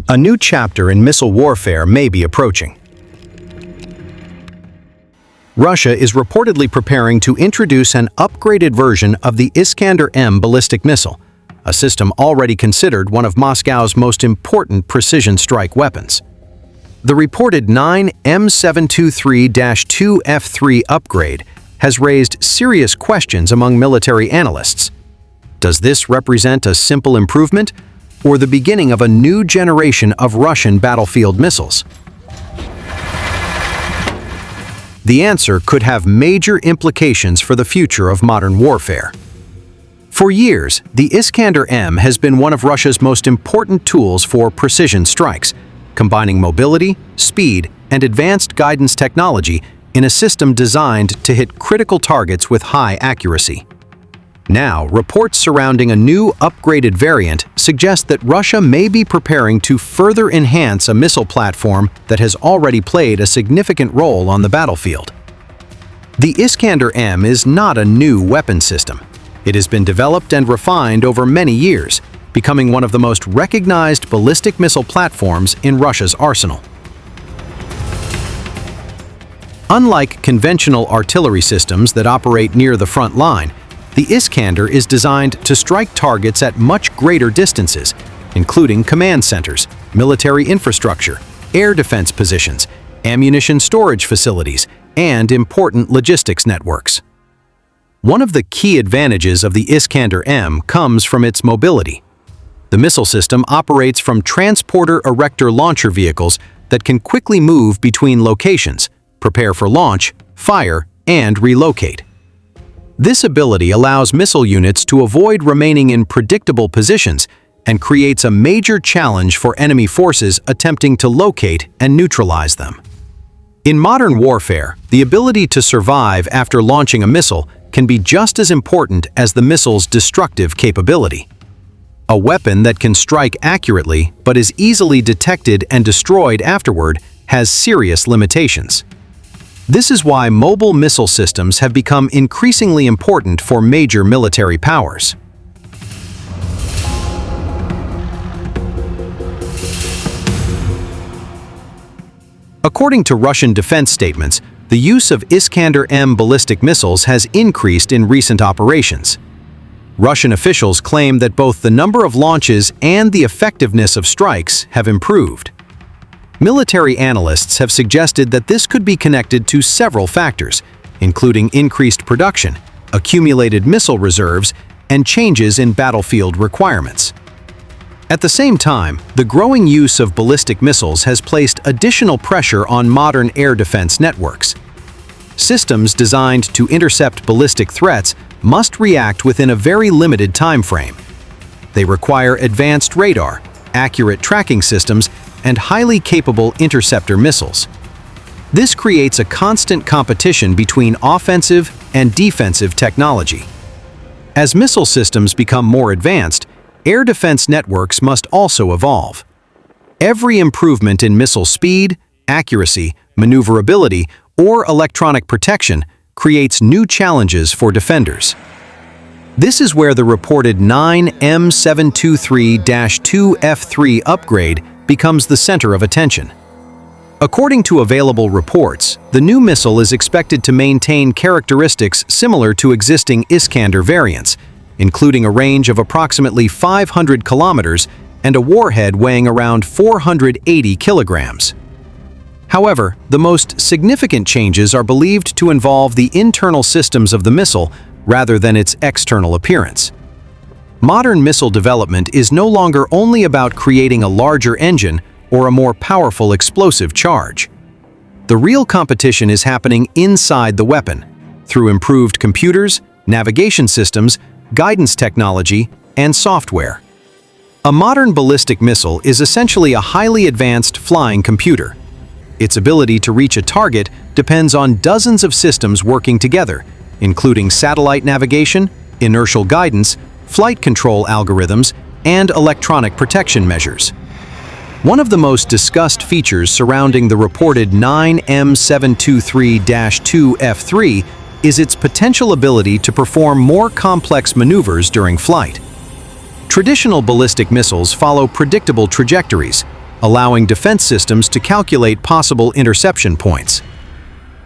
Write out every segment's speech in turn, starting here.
A new chapter in missile warfare may be approaching. Russia is reportedly preparing to introduce an upgraded version of the Iskander M ballistic missile, a system already considered one of Moscow's most important precision strike weapons. The reported 9M723-2F3 upgrade has raised serious questions among military analysts. Does this represent a simple improvement, or the beginning of a new generation of Russian battlefield missiles? The answer could have major implications for the future of modern warfare. For years, the Iskander M has been one of Russia's most important tools for precision strikes, combining mobility, speed, and advanced guidance technology in a system designed to hit critical targets with high accuracy. Now, reports surrounding a new upgraded variant suggest that Russia may be preparing to further enhance a missile platform that has already played a significant role on the battlefield. The Iskander M is not a new weapon system. It has been developed and refined over many years, becoming one of the most recognized ballistic missile platforms in Russia's arsenal. Unlike conventional artillery systems that operate near the front line, the Iskander is designed to strike targets at much greater distances, including command centers, military infrastructure, air defense positions, ammunition storage facilities, and important logistics networks. One of the key advantages of the Iskander M comes from its mobility. The missile system operates from transporter erector launcher vehicles that can quickly move between locations, prepare for launch, fire, and relocate. This ability allows missile units to avoid remaining in predictable positions and creates a major challenge for enemy forces attempting to locate and neutralize them. In modern warfare, the ability to survive after launching a missile can be just as important as the missile's destructive capability. A weapon that can strike accurately but is easily detected and destroyed afterward has serious limitations. This is why mobile missile systems have become increasingly important for major military powers. According to Russian defense statements, the use of Iskander M ballistic missiles has increased in recent operations. Russian officials claim that both the number of launches and the effectiveness of strikes have improved. Military analysts have suggested that this could be connected to several factors, including increased production, accumulated missile reserves, and changes in battlefield requirements. At the same time, the growing use of ballistic missiles has placed additional pressure on modern air defense networks. Systems designed to intercept ballistic threats must react within a very limited time frame. They require advanced radar, accurate tracking systems, and highly capable interceptor missiles. This creates a constant competition between offensive and defensive technology. As missile systems become more advanced, air defense networks must also evolve. Every improvement in missile speed, accuracy, maneuverability, or electronic protection creates new challenges for defenders. This is where the reported 9M723-2F3 upgrade becomes the center of attention. According to available reports, the new missile is expected to maintain characteristics similar to existing Iskander variants, including a range of approximately 500 kilometers and a warhead weighing around 480 kilograms. However, the most significant changes are believed to involve the internal systems of the missile rather than its external appearance. Modern missile development is no longer only about creating a larger engine or a more powerful explosive charge. The real competition is happening inside the weapon, through improved computers, navigation systems, guidance technology, and software. A modern ballistic missile is essentially a highly advanced flying computer. Its ability to reach a target depends on dozens of systems working together, including satellite navigation, inertial guidance, flight control algorithms, and electronic protection measures. One of the most discussed features surrounding the reported 9M723-2F3 is its potential ability to perform more complex maneuvers during flight. Traditional ballistic missiles follow predictable trajectories, allowing defense systems to calculate possible interception points.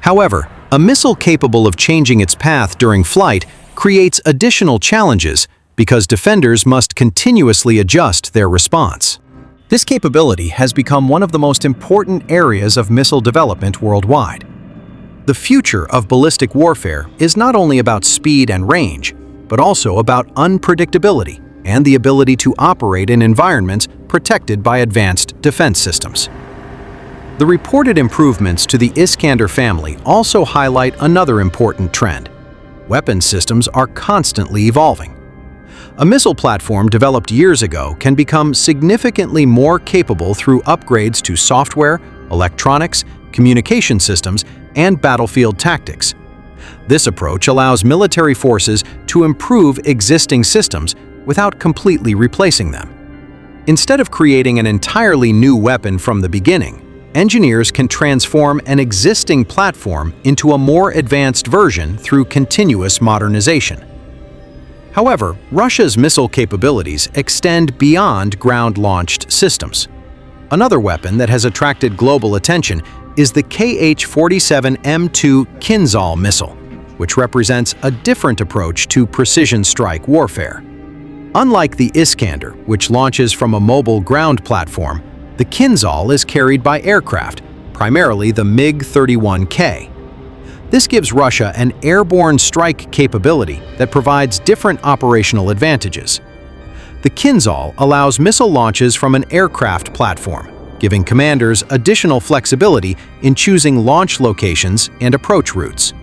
However, a missile capable of changing its path during flight creates additional challenges because defenders must continuously adjust their response. This capability has become one of the most important areas of missile development worldwide. The future of ballistic warfare is not only about speed and range, but also about unpredictability and the ability to operate in environments protected by advanced defense systems. The reported improvements to the Iskander family also highlight another important trend. Weapon systems are constantly evolving. A missile platform developed years ago can become significantly more capable through upgrades to software, electronics, communication systems, and battlefield tactics. This approach allows military forces to improve existing systems without completely replacing them. Instead of creating an entirely new weapon from the beginning, engineers can transform an existing platform into a more advanced version through continuous modernization. However, Russia's missile capabilities extend beyond ground-launched systems. Another weapon that has attracted global attention is the Kh-47M2 Kinzhal missile, which represents a different approach to precision strike warfare. Unlike the Iskander, which launches from a mobile ground platform, the Kinzhal is carried by aircraft, primarily the MiG-31K. This gives Russia an airborne strike capability that provides different operational advantages. The Kinzhal allows missile launches from an aircraft platform, giving commanders additional flexibility in choosing launch locations and approach routes.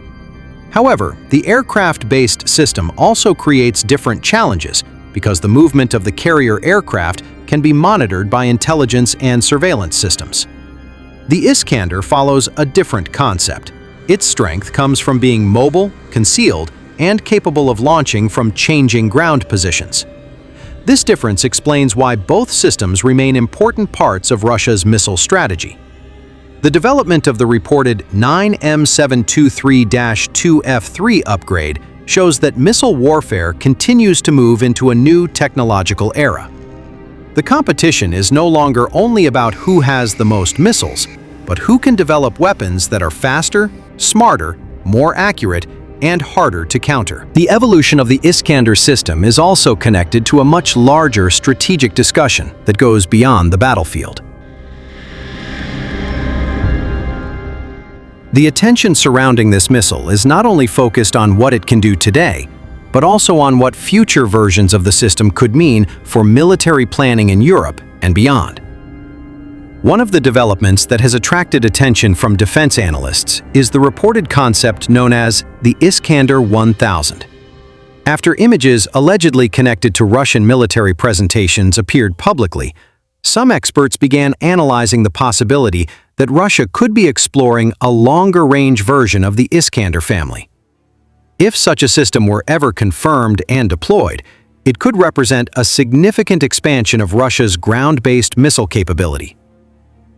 However, the aircraft-based system also creates different challenges because the movement of the carrier aircraft can be monitored by intelligence and surveillance systems. The Iskander follows a different concept. Its strength comes from being mobile, concealed, and capable of launching from changing ground positions. This difference explains why both systems remain important parts of Russia's missile strategy. The development of the reported 9M723-2F3 upgrade shows that missile warfare continues to move into a new technological era. The competition is no longer only about who has the most missiles, but who can develop weapons that are faster, smarter, more accurate, and harder to counter. The evolution of the Iskander system is also connected to a much larger strategic discussion that goes beyond the battlefield. The attention surrounding this missile is not only focused on what it can do today, but also on what future versions of the system could mean for military planning in Europe and beyond. One of the developments that has attracted attention from defense analysts is the reported concept known as the Iskander 1000. After images allegedly connected to Russian military presentations appeared publicly, some experts began analyzing the possibility that Russia could be exploring a longer-range version of the Iskander family. If such a system were ever confirmed and deployed, it could represent a significant expansion of Russia's ground-based missile capability.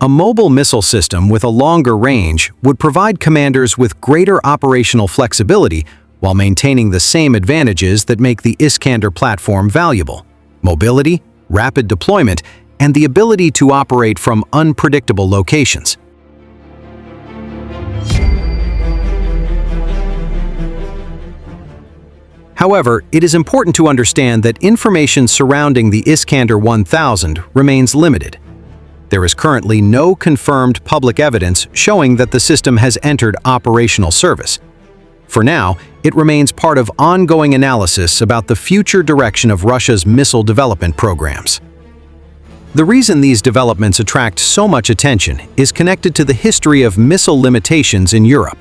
A mobile missile system with a longer range would provide commanders with greater operational flexibility while maintaining the same advantages that make the Iskander platform valuable: mobility, rapid deployment, and the ability to operate from unpredictable locations. However, it is important to understand that information surrounding the Iskander 1000 remains limited. There is currently no confirmed public evidence showing that the system has entered operational service. For now, it remains part of ongoing analysis about the future direction of Russia's missile development programs. The reason these developments attract so much attention is connected to the history of missile limitations in Europe.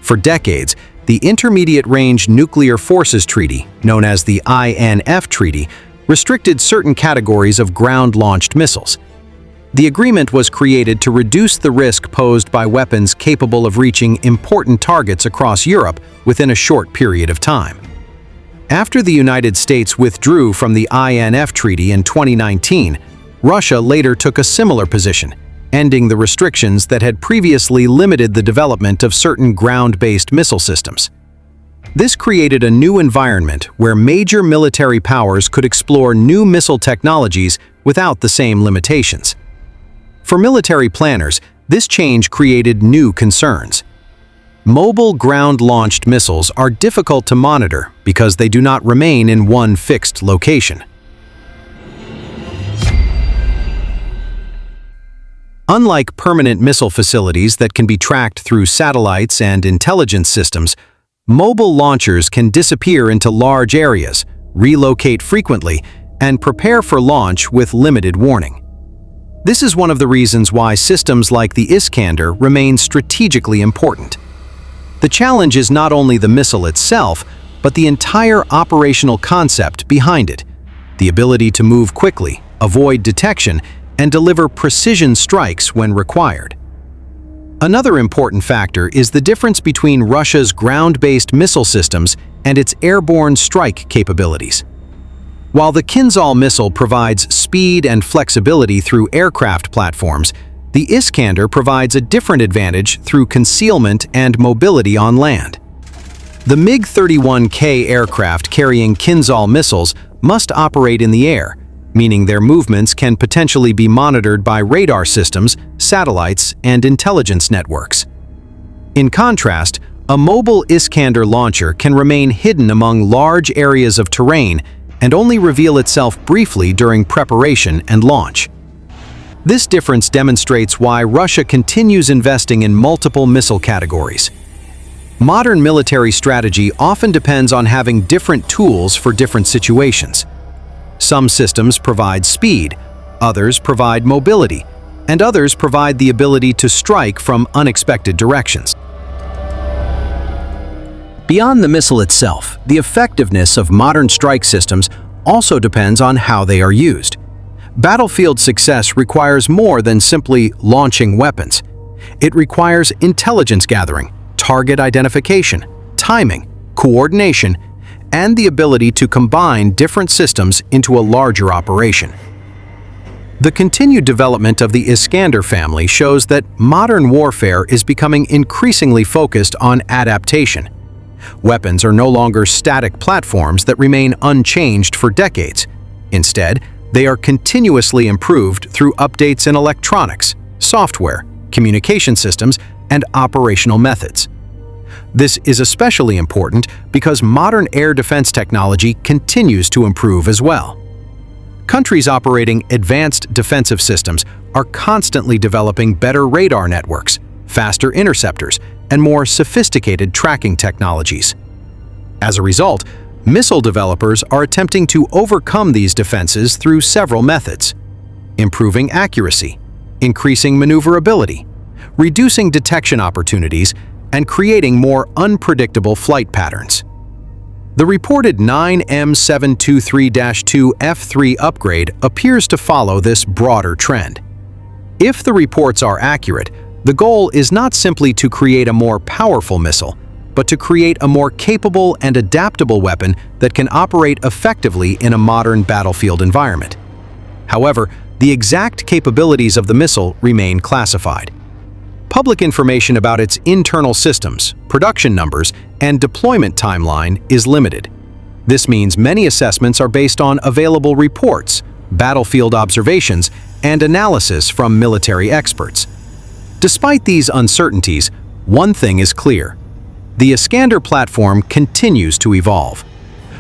For decades, the Intermediate Range Nuclear Forces Treaty, known as the INF Treaty, restricted certain categories of ground-launched missiles. The agreement was created to reduce the risk posed by weapons capable of reaching important targets across Europe within a short period of time. After the United States withdrew from the INF Treaty in 2019, Russia later took a similar position, ending the restrictions that had previously limited the development of certain ground-based missile systems. This created a new environment where major military powers could explore new missile technologies without the same limitations. For military planners, this change created new concerns. Mobile ground-launched missiles are difficult to monitor because they do not remain in one fixed location. Unlike permanent missile facilities that can be tracked through satellites and intelligence systems, mobile launchers can disappear into large areas, relocate frequently, and prepare for launch with limited warning. This is one of the reasons why systems like the Iskander remain strategically important. The challenge is not only the missile itself, but the entire operational concept behind it: the ability to move quickly, avoid detection, and deliver precision strikes when required. Another important factor is the difference between Russia's ground-based missile systems and its airborne strike capabilities. While the Kinzhal missile provides speed and flexibility through aircraft platforms, the Iskander provides a different advantage through concealment and mobility on land. The MiG-31K aircraft carrying Kinzhal missiles must operate in the air, meaning their movements can potentially be monitored by radar systems, satellites, and intelligence networks. In contrast, a mobile Iskander launcher can remain hidden among large areas of terrain and only reveal itself briefly during preparation and launch. This difference demonstrates why Russia continues investing in multiple missile categories. Modern military strategy often depends on having different tools for different situations. Some systems provide speed, others provide mobility, and others provide the ability to strike from unexpected directions. Beyond the missile itself, the effectiveness of modern strike systems also depends on how they are used. Battlefield success requires more than simply launching weapons. It requires intelligence gathering, target identification, timing, coordination, and the ability to combine different systems into a larger operation. The continued development of the Iskander family shows that modern warfare is becoming increasingly focused on adaptation. Weapons are no longer static platforms that remain unchanged for decades. Instead, they are continuously improved through updates in electronics, software, communication systems, and operational methods. This is especially important because modern air defense technology continues to improve as well. Countries operating advanced defensive systems are constantly developing better radar networks, faster interceptors, and more sophisticated tracking technologies. As a result, missile developers are attempting to overcome these defenses through several methods: improving accuracy, increasing maneuverability, reducing detection opportunities, and creating more unpredictable flight patterns. The reported 9M723-2F3 upgrade appears to follow this broader trend. If the reports are accurate, the goal is not simply to create a more powerful missile, but to create a more capable and adaptable weapon that can operate effectively in a modern battlefield environment. However, the exact capabilities of the missile remain classified. Public information about its internal systems, production numbers, and deployment timeline is limited. This means many assessments are based on available reports, battlefield observations, and analysis from military experts. Despite these uncertainties, one thing is clear: the Iskander platform continues to evolve.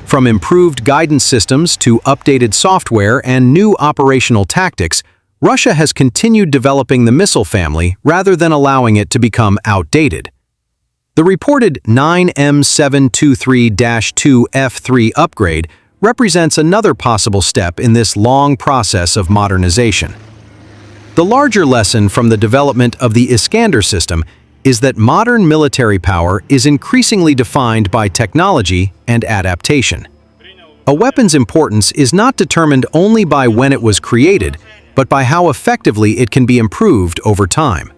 From improved guidance systems to updated software and new operational tactics, Russia has continued developing the missile family rather than allowing it to become outdated. The reported 9M723-2F3 upgrade represents another possible step in this long process of modernization. The larger lesson from the development of the Iskander system is that modern military power is increasingly defined by technology and adaptation. A weapon's importance is not determined only by when it was created, but by how effectively it can be improved over time.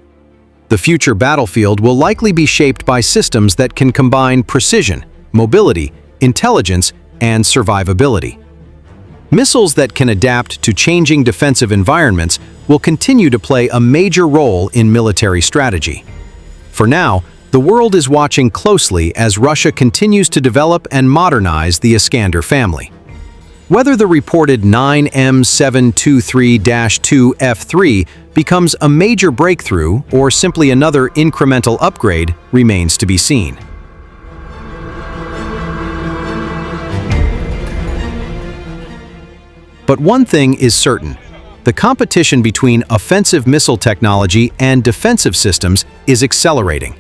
The future battlefield will likely be shaped by systems that can combine precision, mobility, intelligence, and survivability. Missiles that can adapt to changing defensive environments will continue to play a major role in military strategy. For now, The world is watching closely as Russia continues to develop and modernize the Iskander family. Whether the reported 9M723-2F3 becomes a major breakthrough or simply another incremental upgrade remains to be seen. But one thing is certain: the competition between offensive missile technology and defensive systems is accelerating,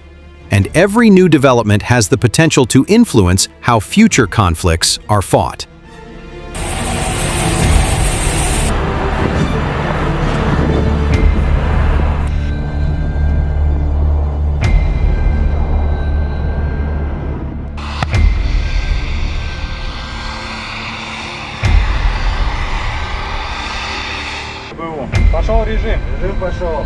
and every new development has the potential to influence how future conflicts are fought. Пошел режим. Режим пошел.